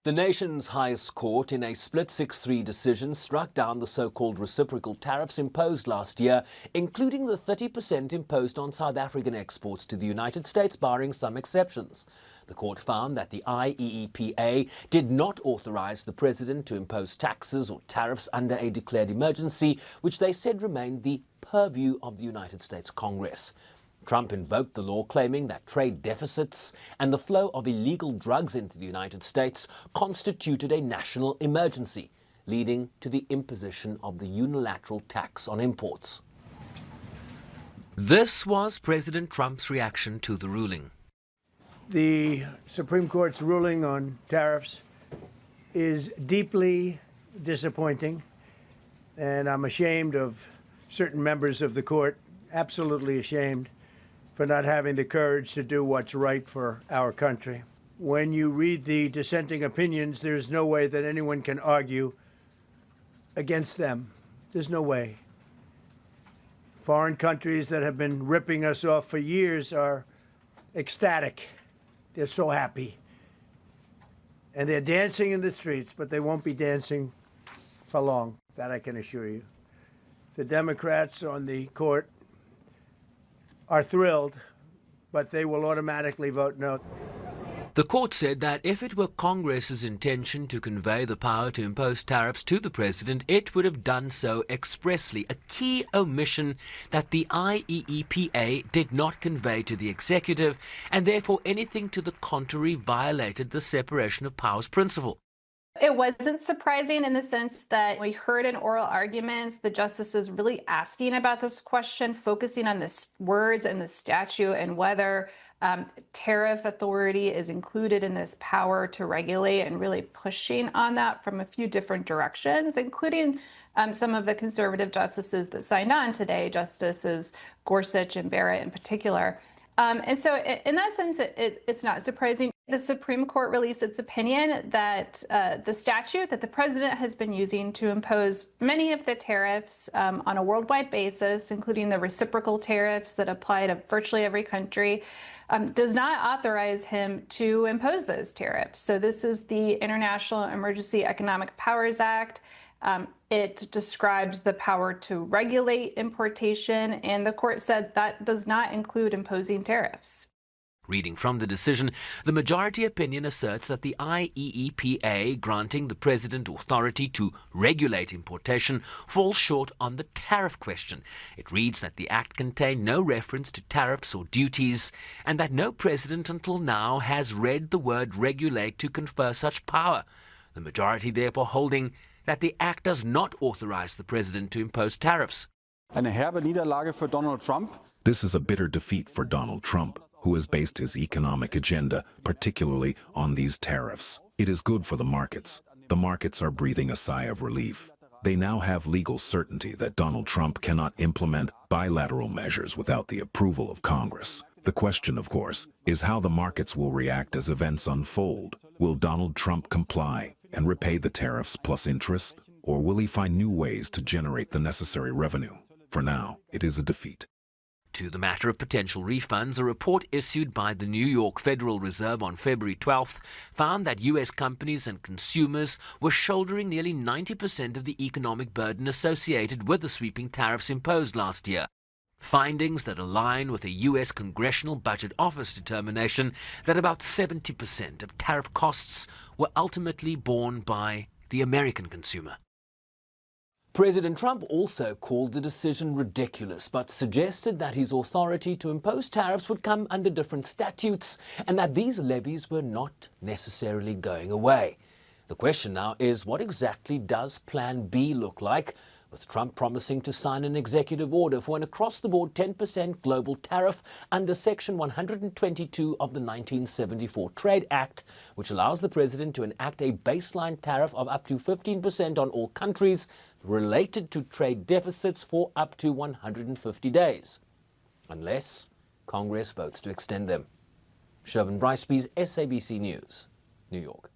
The nation's highest court, in a split 6-3 decision, struck down the so-called reciprocal tariffs imposed last year, including the 30% imposed on South African exports to the United States, barring some exceptions. The court found that the IEEPA did not authorize the president to impose taxes or tariffs under a declared emergency, which they said remained the purview of the United States Congress. Trump invoked the law, claiming that trade deficits and the flow of illegal drugs into the United States constituted a national emergency, leading to the imposition of the unilateral tax on imports. This was President Trump's reaction to the ruling. The Supreme Court's ruling on tariffs is deeply disappointing, and I'm ashamed of certain members of the court, absolutely ashamed, for not having the courage to do what's right for our country. When you read the dissenting opinions, there's no way that anyone can argue against them. There's no way. Foreign countries that have been ripping us off for years are ecstatic. They're so happy. And they're dancing in the streets, but they won't be dancing for long, that I can assure you. The Democrats on the court are thrilled, but they will automatically vote no. The court said that if it were Congress's intention to convey the power to impose tariffs to the president, it would have done so expressly, a key omission that the IEEPA did not convey to the executive, and therefore anything to the contrary violated the separation of powers principle. It wasn't surprising in the sense that we heard in oral arguments the justices really asking about this question, focusing on the words and the statute and whether tariff authority is included in this power to regulate, and really pushing on that from a few different directions, including some of the conservative justices that signed on today, Justices Gorsuch and Barrett in particular. And so in that sense, it's not surprising. The Supreme Court released its opinion that the statute that the president has been using to impose many of the tariffs on a worldwide basis, including the reciprocal tariffs that apply to virtually every country, does not authorize him to impose those tariffs. So this is the International Emergency Economic Powers Act. It describes the power to regulate importation, and the court said that does not include imposing tariffs. Reading from the decision, the majority opinion asserts that the IEEPA granting the president authority to regulate importation falls short on the tariff question. It reads that the act contained no reference to tariffs or duties, and that no president until now has read the word regulate to confer such power. The majority therefore holding that the act does not authorize the president to impose tariffs. Eine herbe Niederlage für Donald Trump. This is a bitter defeat for Donald Trump, who has based his economic agenda particularly on these tariffs. It is good for the markets. The markets are breathing a sigh of relief. They now have legal certainty that Donald Trump cannot implement bilateral measures without the approval of Congress. The question, of course, is how the markets will react as events unfold. Will Donald Trump comply and repay the tariffs plus interest, or will he find new ways to generate the necessary revenue? For now, it is a defeat. To the matter of potential refunds, a report issued by the New York Federal Reserve on February 12th found that U.S. companies and consumers were shouldering nearly 90% of the economic burden associated with the sweeping tariffs imposed last year. Findings that align with a U.S. Congressional Budget Office determination that about 70% of tariff costs were ultimately borne by the American consumer. President Trump also called the decision ridiculous, but suggested that his authority to impose tariffs would come under different statutes and that these levies were not necessarily going away. The question now is, what exactly does Plan B look like, with Trump promising to sign an executive order for an across-the-board 10% global tariff under Section 122 of the 1974 Trade Act, which allows the president to enact a baseline tariff of up to 15% on all countries related to trade deficits for up to 150 days, unless Congress votes to extend them. Sherwin Bryce-Pease, SABC News, New York.